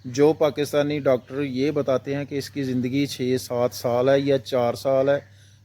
जो पाकिस्तानी डॉक्टर ये बताते हैं कि इसकी ज़िंदगी 6-7 साल है या 4 साल है,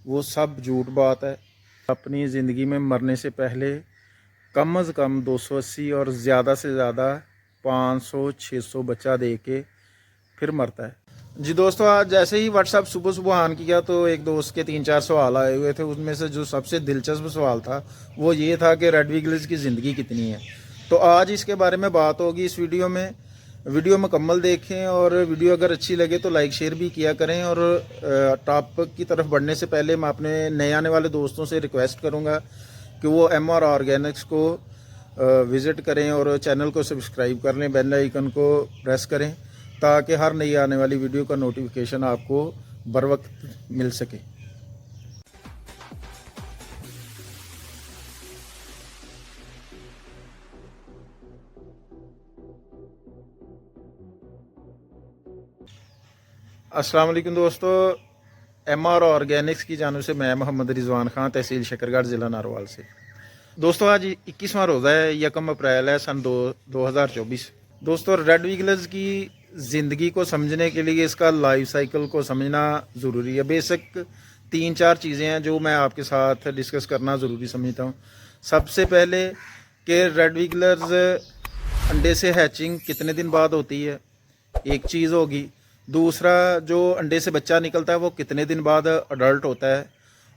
वो सब झूठ बात है। अपनी ज़िंदगी में मरने से पहले कम से कम 280 और ज़्यादा से ज़्यादा 500-600 बच्चा दे के फिर मरता है। जी दोस्तों, आज जैसे ही व्हाट्सएप सुबह सुबह ऑन किया तो एक दोस्त के 3-4 सवाल आए हुए थे। उसमें से जो सबसे दिलचस्प सवाल था वो ये था कि रेड विगलर्स की ज़िंदगी कितनी है। तो आज इसके बारे में बात होगी इस वीडियो में। वीडियो मुकम्मल देखें और वीडियो अगर अच्छी लगे तो लाइक शेयर भी किया करें। और टॉपिक की तरफ बढ़ने से पहले मैं अपने नए आने वाले दोस्तों से रिक्वेस्ट करूँगा कि वो MR ऑर्गेनिक्स को विज़िट करें और चैनल को सब्सक्राइब कर लें, बेल आइकन को प्रेस करें ताकि हर नई आने वाली वीडियो का नोटिफिकेशन आपको बर वक्त मिल सके। अस्सलाम वालेकुम दोस्तों, MR ऑर्गेनिक्स की जानिब से मैं मोहम्मद रिजवान खान, तहसील शकरगढ़, ज़िला नारवाल से। दोस्तों, आज 21वां रोज़ा है, 1 अप्रैल है सन 2024। दोस्तों, रेड विगलर्स की ज़िंदगी को समझने के लिए इसका लाइफ साइकिल को समझना ज़रूरी है। बेसिक 3-4 चीज़ें हैं जो मैं आपके साथ डिस्कस करना ज़रूरी समझता हूँ। सबसे पहले कि रेड विगलर्स अंडे से हैचिंग कितने दिन बाद होती है, एक चीज़ होगी। दूसरा, जो अंडे से बच्चा निकलता है वो कितने दिन बाद अडल्ट होता है,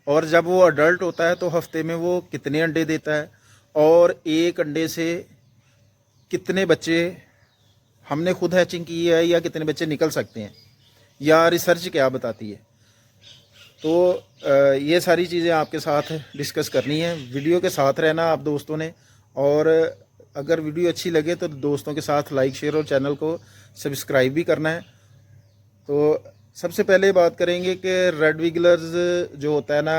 और जब वो अडल्ट होता है तो हफ्ते में वो कितने अंडे देता है, और एक अंडे से कितने बच्चे हमने खुद हैचिंग की है या कितने बच्चे निकल सकते हैं, या रिसर्च क्या बताती है। तो ये सारी चीज़ें आपके साथ डिस्कस करनी है। वीडियो के साथ रहना आप दोस्तों ने, और अगर वीडियो अच्छी लगे तो दोस्तों के साथ लाइक शेयर और चैनल को सब्सक्राइब भी करना है। तो सबसे पहले बात करेंगे कि रेड विगलर्स जो होता है ना,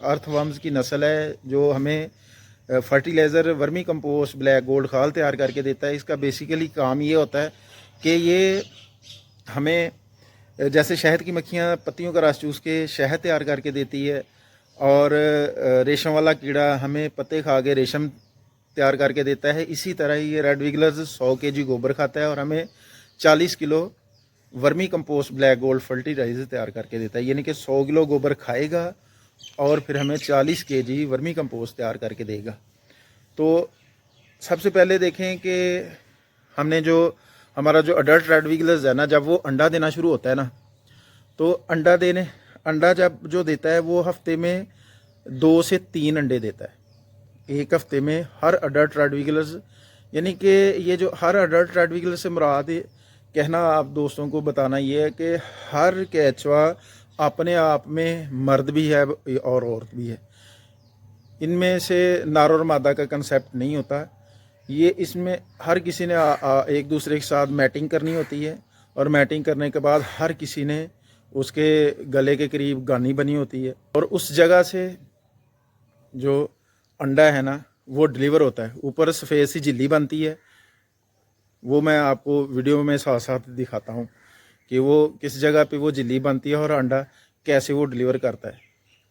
अर्थवर्म्स की नस्ल है जो हमें fertiliser, vermi compost, black gold खाल तैयार करके देता है। इसका बेसिकली काम ये होता है कि ये हमें जैसे शहद की मक्खियाँ पत्तियों का रस चूस के शहद तैयार करके देती है, और रेशम वाला कीड़ा हमें पत्ते खा के रेशम तैयार करके देता है, इसी तरह ही ये रेड विगलर्स 100 kg गोबर खाता है और हमें 40 kilo vermicompost black gold fertiliser तैयार करके देता है। यानी कि 100 किलो गोबर खाएगा और फिर हमें 40 kg वर्मी कंपोस्ट तैयार करके देगा। तो सबसे पहले देखें कि हमने जो हमारा जो अडल्ट रेड विगलर्स है ना, जब वो अंडा देना शुरू होता है ना, तो अंडा जब जो देता है वो हफ्ते में 2 से 3 अंडे देता है एक हफ्ते में, हर अडल्ट रेड विगलर्स। यानी कि ये जो हर अडल्ट रेड विगलर्स से मुराद कहना आप दोस्तों को बताना ये है कि हर केचवा अपने आप में मर्द भी है और औरत भी है। इनमें से नर और मादा का कंसेप्ट नहीं होता। ये इसमें हर किसी ने एक दूसरे के साथ मैटिंग करनी होती है, और मैटिंग करने के बाद हर किसी ने उसके गले के करीब गानी बनी होती है, और उस जगह से जो अंडा है ना वो डिलीवर होता है। ऊपर सफ़ेद सी झिल्ली बनती है, वो मैं आपको वीडियो में साथ साथ दिखाता हूँ कि वो किस जगह पे वो झिल्ली बनती है और अंडा कैसे वो डिलीवर करता है।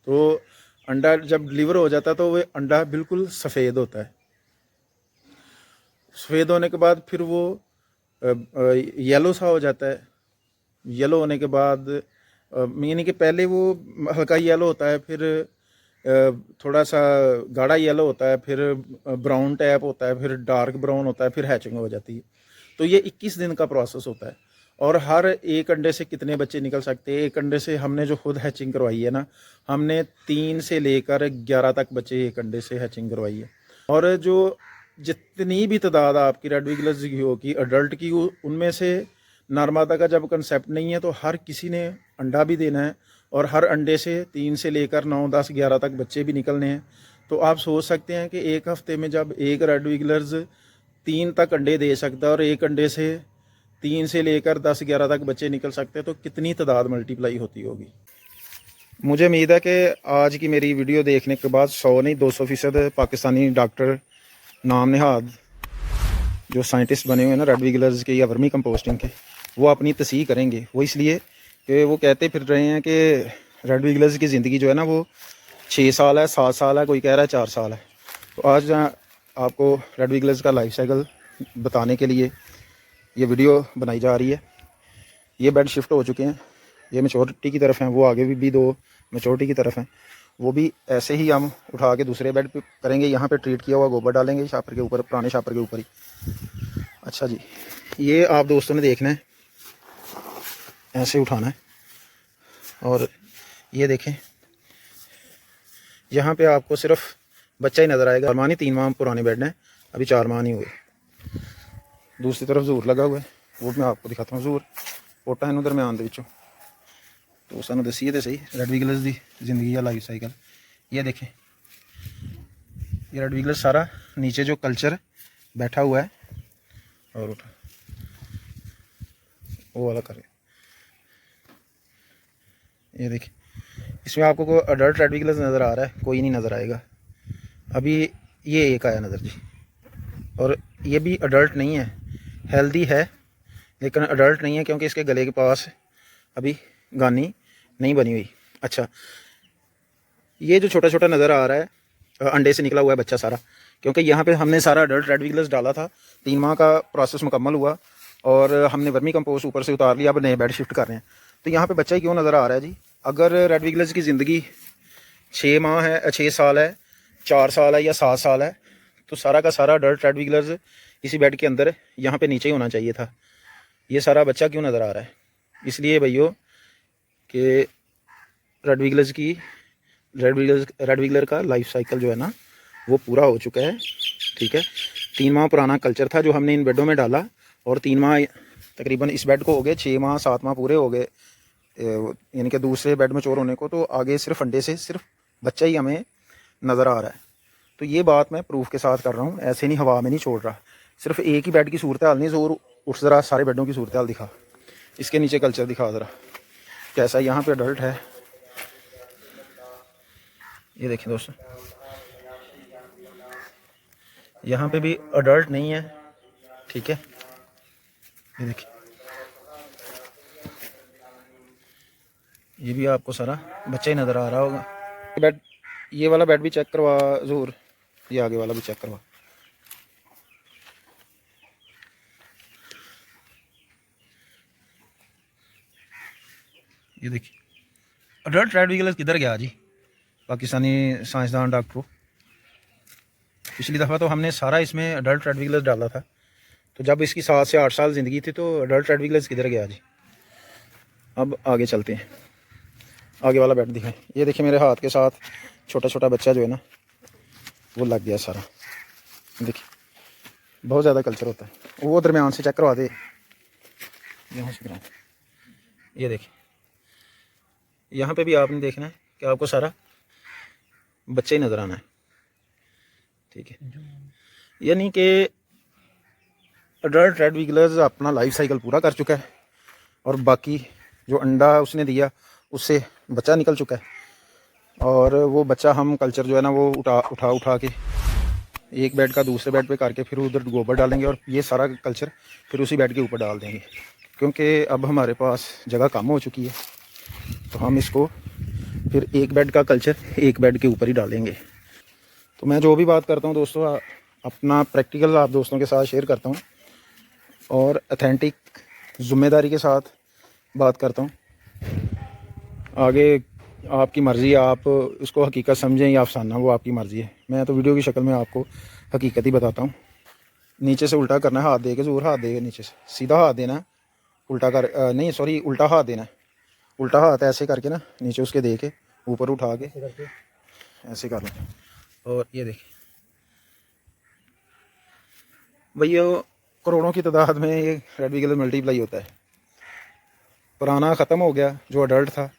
तो अंडा जब डिलीवर हो जाता है तो वो अंडा बिल्कुल सफ़ेद होता है। सफ़ेद होने के बाद फिर वो येलो सा हो जाता है। येलो होने के बाद यानी कि पहले वो हल्का येलो होता है, फिर थोड़ा सा गाढ़ा येलो होता है, फिर ब्राउन टैप होता है, फिर डार्क ब्राउन होता है, फिर हैचिंग हो जाती है। तो ये 21 दिन का प्रोसेस होता है। और हर एक अंडे से कितने बच्चे निकल सकते हैं, एक अंडे से हमने जो खुद हैचिंग करवाई है ना, हमने 3 से लेकर 11 तक बच्चे एक अंडे से हैचिंग करवाई है। और जो जितनी भी तादाद आपकी रेड विगलर्स की होगी अडल्ट की, उनमें से नर मादा का जब कंसेप्ट नहीं है तो हर किसी ने अंडा भी देना है, और हर अंडे से 3 से लेकर 9, 10, 11 तक बच्चे भी निकलने हैं। तो आप सोच सकते हैं कि एक हफ्ते में जब एक रेड विगलर्स 3 तक अंडे दे सकता है और एक अंडे से 3 से लेकर 10, 11 तक बच्चे निकल सकते हैं, तो कितनी तादाद मल्टीप्लाई होती होगी। मुझे उम्मीद है कि आज की मेरी वीडियो देखने के बाद 100 नहीं 200% पाकिस्तानी डॉक्टर नाम नहाद जो साइंटिस्ट बने हुए हैं ना रेड विगलर्स के या वर्मी कंपोस्टिंग के, वो अपनी तस्हीह करेंगे। वो इसलिए कि वो कहते फिर रहे हैं कि रेड विगलर्स की ज़िंदगी जो है ना वो 6 साल है, 7 साल है, कोई कह रहा है 4 साल है। तो आज आपको रेड विगलर्स का लाइफ साइकिल बताने के लिए ये वीडियो बनाई जा रही है। ये बेड शिफ्ट हो चुके हैं, ये मैच्योरिटी की तरफ हैं, वो आगे भी दो मैच्योरिटी की तरफ हैं, वो भी ऐसे ही हम उठा के दूसरे बेड पे करेंगे। यहाँ पे ट्रीट किया हुआ गोबर डालेंगे शापर के ऊपर, पुराने शापर के ऊपर ही। अच्छा जी, ये आप दोस्तों ने देखना है, ऐसे उठाना है। और ये देखें, यहाँ पे आपको सिर्फ बच्चा ही नज़र आएगा। 4 माह नहीं 3 माह पुराने बेड हैं, अभी 4 माह नहीं हुए। दूसरी तरफ जूर लगा हुआ है, वो मैं आपको दिखाता हूँ। जूर पोटा है दरम्यान दे विचों। तो सानू दसीए तो सही रेड विगलस की जिंदगी या लाइफ साइकिल। ये देखें, ये रेड विगलस सारा नीचे जो कल्चर बैठा हुआ है, और उठा वो वाला करे। ये देखिए, इसमें आपको कोई अडल्ट रेड विगलस नज़र आ रहा है? कोई नहीं नज़र आएगा। अभी ये एक आया नज़र जी, और ये भी अडल्ट नहीं है, हेल्दी है लेकिन अडल्ट नहीं है, क्योंकि इसके गले के पास अभी गानी नहीं बनी हुई। अच्छा, ये जो छोटा छोटा नज़र आ रहा है, अंडे से निकला हुआ है बच्चा सारा, क्योंकि यहाँ पे हमने सारा अडल्ट रेड विगलस डाला था। 3 माह का प्रोसेस मुकम्मल हुआ और हमने वर्मी कंपोस्ट ऊपर से उतार लिया, अब नए बेड शिफ्ट कर रहे हैं। तो यहाँ पे बच्चा ही क्यों नज़र आ रहा है जी? अगर रेड विगलस की ज़िंदगी 6 माह है, 6 साल है, 4 साल है या 7 साल है, तो सारा का सारा अडल्ट रेड विगलस इसी बेड के अंदर यहाँ पे नीचे ही होना चाहिए था। ये सारा बच्चा क्यों नज़र आ रहा है? इसलिए भैया कि रेड विगलर का लाइफ साइकिल जो है ना, वो पूरा हो चुका है। ठीक है, 3 माह पुराना कल्चर था जो हमने इन बेडों में डाला, और 3 माह तकरीबन इस बेड को हो गए, 6 माह 7 माह पूरे हो गए, यानी कि दूसरे बेड में चोर होने को। तो आगे सिर्फ अंडे से सिर्फ बच्चा ही हमें नज़र आ रहा है। तो ये बात मैं प्रूफ के साथ कर रहा हूँ, ऐसे नहीं हवा में नहीं छोड़ रहा। सिर्फ एक ही बेड की सूरत हाल नहीं, जोर उठ ज़रा सारे बेडों की सूरत हाल दिखा, इसके नीचे कल्चर दिखा ज़रा कैसा यहाँ पे अडल्ट है। ये देखें दोस्तों, यहाँ पे भी अडल्ट नहीं है। ठीक है, ये देखिए, ये भी आपको सारा बच्चा ही नज़र आ रहा होगा। बेड, ये वाला बेड भी चेक करवा ज़रूर, ये आगे वाला भी चेक करवा। ये देखिए, अडल्ट रेड विगलस किधर गया जी? पाकिस्तानी साइंसदान डॉक्टरों, पिछली दफ़ा तो हमने सारा इसमें अडल्ट रेड विगलस डाला था, तो जब इसकी 7 से 8 साल ज़िंदगी थी, तो अडल्ट रेड विगलस किधर गया जी? अब आगे चलते हैं, आगे वाला बेड दिखाएं। ये देखिए, मेरे हाथ के साथ छोटा छोटा बच्चा जो है ना, वो लग गया सारा। देखिए, बहुत ज़्यादा कल्चर होता है। वो दरम्यान से चेक करवा दे, यहाँ से कराएं। ये देखिए, यहाँ पे भी आपने देखना है कि आपको सारा बच्चा ही नज़र आना है। ठीक है, यानी कि अडल्ट रेड विगलस अपना लाइफ साइकिल पूरा कर चुका है, और बाकी जो अंडा उसने दिया उससे बच्चा निकल चुका है, और वो बच्चा हम कल्चर जो है ना, वो उठा के एक बेड का दूसरे बेड पे करके फिर उधर गोबर डालेंगे, और ये सारा कल्चर फिर उसी बेड के ऊपर डाल देंगे। क्योंकि अब हमारे पास जगह कम हो चुकी है, तो हम इसको फिर एक बेड का कल्चर एक बेड के ऊपर ही डालेंगे। तो मैं जो भी बात करता हूँ दोस्तों, अपना प्रैक्टिकल आप दोस्तों के साथ शेयर करता हूँ, और अथेंटिक ज़िम्मेदारी के साथ बात करता हूँ। आगे आपकी मर्ज़ी, आप उसको हकीकत समझें या अफसाना, वो आपकी मर्ज़ी है। मैं तो वीडियो की शक्ल में आपको हकीकत ही बताता हूँ। नीचे से उल्टा करना है, हाथ दे के, ज़रूर हाथ दे के, नीचे से सीधा हाथ देना है, उल्टा कर नहीं सॉरी उल्टा हाथ देना है। उल्टा हाथ ऐसे करके ना, नीचे उसके दे के, ऊपर उठा के ऐसे कर लो। और ये देखिए भैया, करोड़ों की तादाद में ये रेड विगलस मल्टीप्लाई होता है। पुराना ख़त्म हो गया जो अडल्ट था,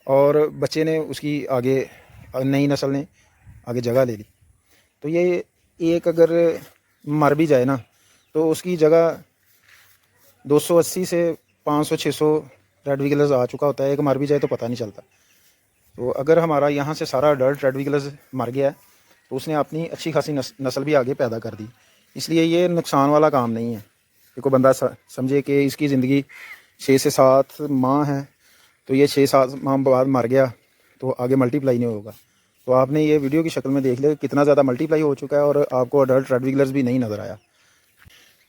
और बच्चे ने उसकी आगे नई नस्ल ने आगे जगह ले ली। तो ये एक अगर मर भी जाए ना, तो उसकी जगह 280 से 500 600 रेड विगलस आ चुका होता है। एक मर भी जाए तो पता नहीं चलता। तो अगर हमारा यहाँ से सारा अडल्ट रेड विगलस मर गया है, तो उसने अपनी अच्छी खासी नस्ल भी आगे पैदा कर दी। इसलिए ये नुकसान वाला काम नहीं है कि कोई बंदा समझे कि इसकी ज़िंदगी 6 से 7 माह है, तो ये 6-7 माह बाद मर गया तो आगे मल्टीप्लाई नहीं होगा। तो आपने ये वीडियो की शक्ल में देख लिया कितना ज़्यादा मल्टीप्लाई हो चुका है, और आपको अडल्ट रेड विगलस भी नहीं नज़र आया।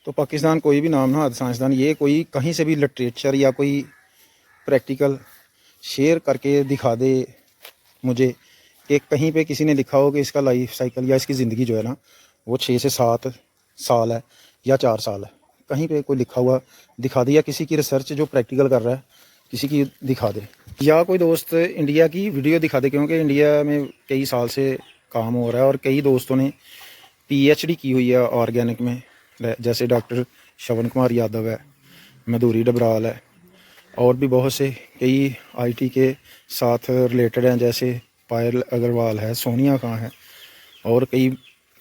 तो पाकिस्तान कोई भी नाम नहाद साइंसदान ये कोई कहीं से भी लिटरेचर या कोई प्रैक्टिकल शेयर करके दिखा दे मुझे कि कहीं पे किसी ने लिखा हो कि इसका लाइफ साइकिल या इसकी ज़िंदगी जो है ना वो 6 से 7 साल है या 4 साल है। कहीं पे कोई लिखा हुआ दिखा दे, या किसी की रिसर्च जो प्रैक्टिकल कर रहा है किसी की दिखा दे, या कोई दोस्त इंडिया की वीडियो दिखा दे, क्योंकि इंडिया में कई साल से काम हो रहा है और कई दोस्तों ने PhD की हुई है ऑर्गेनिक में, जैसे डॉक्टर श्रवण कुमार यादव है, मधुरी डबराल है, और भी बहुत से कई IT के साथ रिलेटेड हैं, जैसे पायल अग्रवाल है, सोनिया खां है, और कई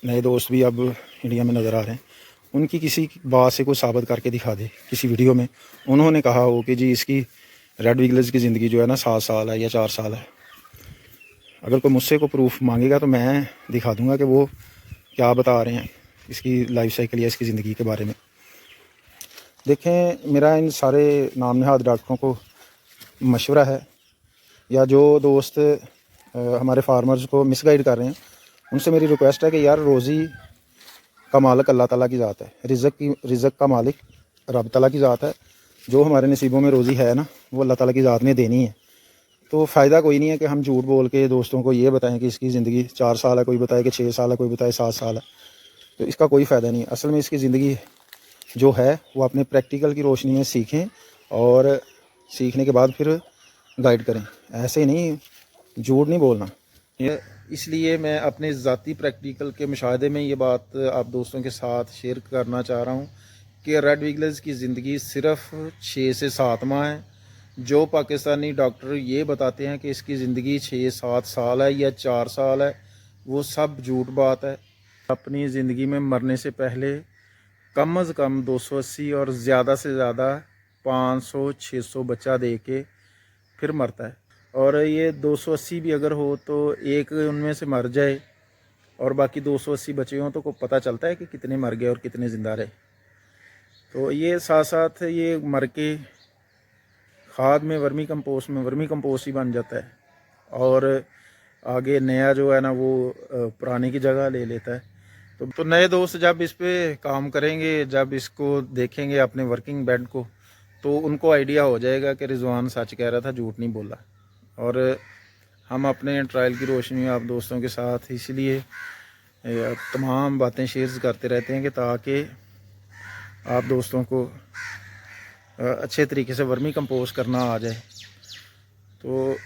नए दोस्त भी अब इंडिया में नज़र आ रहे हैं। उनकी किसी बात से कोई साबित करके दिखा दे किसी वीडियो में, उन्होंने कहा हो कि जी इसकी रेड विगलर्स की ज़िंदगी जो है ना 7 साल है या 4 साल है। अगर कोई मुझसे को प्रूफ मांगेगा तो मैं दिखा दूंगा कि वो क्या बता रहे हैं इसकी लाइफ साइकिल या इसकी ज़िंदगी के बारे में। देखें, मेरा इन सारे नाम नहाद डॉक्टरों को मशवरा है, या जो दोस्त हमारे फार्मर्स को मिसगाइड कर रहे हैं उनसे मेरी रिक्वेस्ट है कि यार रोज़ी का मालिक अल्लाह ताला की ज़ात है, रिज़्क़ का मालिक रब ताला की ज़ात है। जो हमारे नसीबों में रोज़ी है ना वो अल्लाह ताला की ज़ात ने देनी है। तो फ़ायदा कोई नहीं है कि हम झूठ बोल के दोस्तों को ये बताएं कि इसकी ज़िंदगी 4 साल है, कोई बताए कि 6 साल है, कोई बताए 7 साल है, तो इसका कोई फ़ायदा नहीं है। असल में इसकी ज़िंदगी जो है वो अपने प्रैक्टिकल की रोशनी में सीखें और सीखने के बाद फिर गाइड करें, ऐसे नहीं झूठ नहीं बोलना। इसलिए मैं अपने ज़ाती प्रैक्टिकल के मुशाहदे में ये बात आप दोस्तों के साथ शेयर करना चाह रहा हूँ कि रेड विगलर्स की ज़िंदगी सिर्फ 6 से 7 माह है। जो पाकिस्तानी डॉक्टर ये बताते हैं कि इसकी ज़िंदगी 6-7 साल है या 4 साल है, वो सब झूठ बात है। अपनी ज़िंदगी में मरने से पहले कम से कम 280 और ज़्यादा से ज़्यादा 500-600 बच्चा दे के फिर मरता है। और ये 280 भी अगर हो तो एक उनमें से मर जाए और बाकी 280 बचे हों तो को पता चलता है कि कितने मर गए और कितने ज़िंदा रहे। तो ये साथ साथ ये मर के खाद में वर्मी कंपोस्ट ही बन जाता है, और आगे नया जो है ना वो पुराने की जगह ले लेता है। तो नए दोस्त जब इस पे काम करेंगे, जब इसको देखेंगे अपने वर्किंग बेड को, तो उनको आइडिया हो जाएगा कि रिजवान सच कह रहा था, झूठ नहीं बोला। और हम अपने ट्रायल की रोशनी में आप दोस्तों के साथ इसलिए तमाम बातें शेयर करते रहते हैं कि ताकि आप दोस्तों को अच्छे तरीके से वर्मी कंपोस्ट करना आ जाए। तो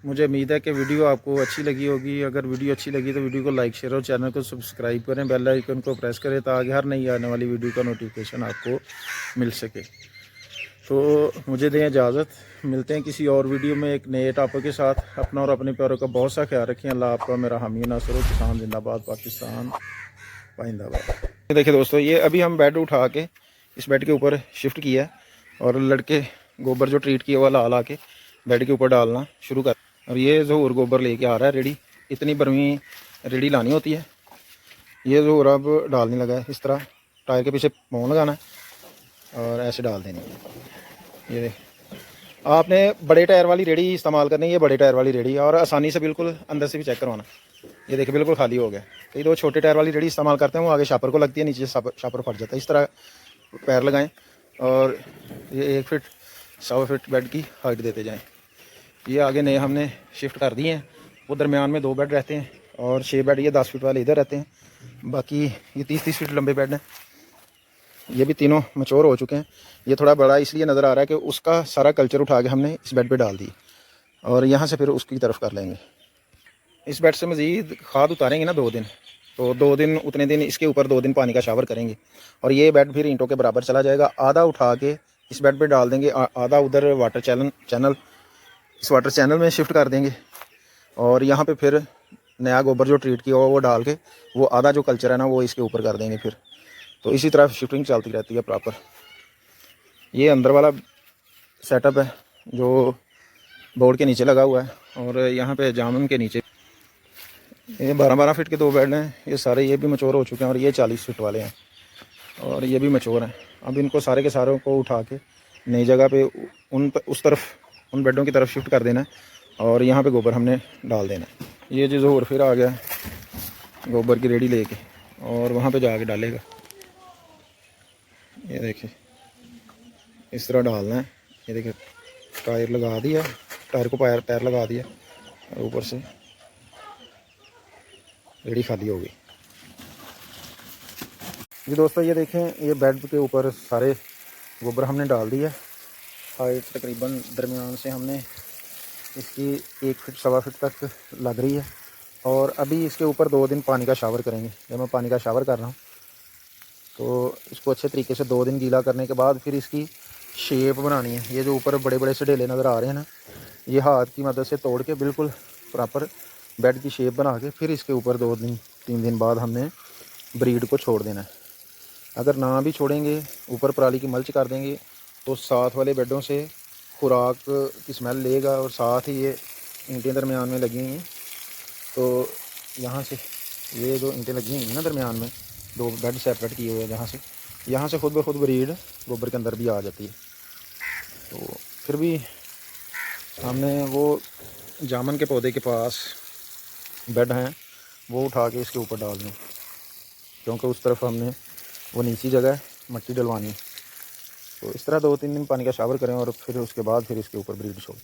मुझे उम्मीद है कि वीडियो आपको अच्छी लगी होगी। अगर वीडियो अच्छी लगी तो वीडियो को लाइक, शेयर और चैनल को सब्सक्राइब करें, बेल आइकन को प्रेस करें ताकि हर नई आने वाली वीडियो का नोटिफिकेशन आपको मिल सके। तो मुझे दें इजाज़त, मिलते हैं किसी और वीडियो में एक नए टॉपिक के साथ। अपना और अपने प्यारों का बहुत सा ख्याल रखें। अल्लाह आपका मेरा हामी नासर हो। किसान जिंदाबाद, पाकिस्तान पाइंदाबाद। देखिए दोस्तों, ये अभी हम बेड उठा के इस बेड के ऊपर शिफ्ट किया है और लड़के गोबर जो ट्रीट किया हुआ ला के बेड के ऊपर डालना शुरू कर। और ये ज़हूर गोबर लेके आ रहा है रेडी, इतनी बर्मी रेडी लानी होती है। ये ज़हूर अब डालने लगा है, इस तरह टायर के पीछे मोम लगाना है और ऐसे डाल देनी है। ये देख, आपने बड़े टायर वाली रेडी इस्तेमाल करनी है, ये बड़े टायर वाली रेडी, और आसानी से बिल्कुल अंदर से भी चेक करवाना। ये देखिए बिल्कुल खाली हो गया। कई लोग छोटे टायर वाली रेडी इस्तेमाल करते हैं, वो आगे शापर को लगती है, नीचे शापर फट जाता है। इस तरह पैर लगाएं और ये 1 फीट 1.25 फीट बेड की हाइट देते जाएं। ये आगे नए हमने शिफ्ट कर दिए हैं। वो दरमियान में 2 बेड रहते हैं और 6 बेड ये 10 फीट वाले इधर रहते हैं। बाकी ये 30-30 फीट लंबे बेड हैं। ये भी तीनों मैच्योर हो चुके हैं। ये थोड़ा बड़ा इसलिए नज़र आ रहा है कि उसका सारा कल्चर उठा के हमने इस बेड पे डाल दी और यहाँ से फिर उसकी तरफ कर लेंगे। इस बेड से मज़ीद खाद उतारेंगे ना 2 दिन, तो 2 दिन उतने दिन इसके ऊपर 2 दिन पानी का शावर करेंगे और ये बेड फिर ईंटों के बराबर चला जाएगा। आधा उठा के इस बेड पे डाल देंगे, आधा उधर वाटर चैनल इस वाटर चैनल में शिफ्ट कर देंगे और यहाँ पे फिर नया गोबर जो ट्रीट किया हुआ वो डाल के वो आधा जो कल्चर है ना वो इसके ऊपर कर देंगे फिर। तो इसी तरह शिफ्टिंग चलती रहती है प्रॉपर। ये अंदर वाला सेटअप है जो बोर्ड के नीचे लगा हुआ है और यहाँ पे जामुन के नीचे ये 12-12 फीट के 2 बेड हैं। ये सारे ये भी मैच्योर हो चुके हैं और ये 40 फीट वाले हैं और ये भी मैच्योर हैं। अब इनको सारे के सारों को उठा के नई जगह पे उस तरफ उन बेडों की तरफ शिफ्ट कर देना है और यहाँ पे गोबर हमने डाल देना है। ये जो ज़हूर फिर आ गया गोबर की रेडी लेके और वहाँ पे जाके डालेगा। ये देखिए इस तरह डालना है। ये देखिए टायर लगा दिया, टायर को पैर लगा दिया और ऊपर से रेडी खाली हो गई जी। दोस्तों ये देखें, ये बेड के ऊपर सारे गोबर हमने डाल दिया। हाइट तकरीबन दरमियान से हमने इसकी 1 फीट सवा फीट तक लग रही है। और अभी इसके ऊपर 2 दिन पानी का शावर करेंगे। जब मैं पानी का शावर कर रहा हूँ तो इसको अच्छे तरीके से 2 दिन गीला करने के बाद फिर इसकी शेप बनानी है। ये जो ऊपर बड़े बड़े सडेले नज़र आ रहे हैं ना, ये हाथ की मदद से तोड़ के बिल्कुल प्रॉपर बेड की शेप बना के फिर इसके ऊपर 2 दिन 3 दिन बाद हमने ब्रीड को छोड़ देना है। अगर ना भी छोड़ेंगे, ऊपर पराली की मल्च कर देंगे, तो साथ वाले बेडों से खुराक की स्मेल लेगा। और साथ ही ये ईंटें दरमियान में लगी हुई हैं, तो यहाँ से ये जो ईंटें लगी हुई हैं ना दरमियान में, 2 बेड सेपरेट किए हुए हैं, यहाँ से खुद ब खुद ब्रीड गोबर के अंदर भी आ जाती है। तो फिर भी हमने वो जामुन के पौधे के पास बेड हैं, वो उठा के इसके ऊपर डाल दें, क्योंकि उस तरफ हमने वो नीची जगह मट्टी डलवानी है। तो इस तरह 2-3 दिन पानी का शावर करें और फिर उसके बाद फिर इसके ऊपर ब्रीड छोड़ें।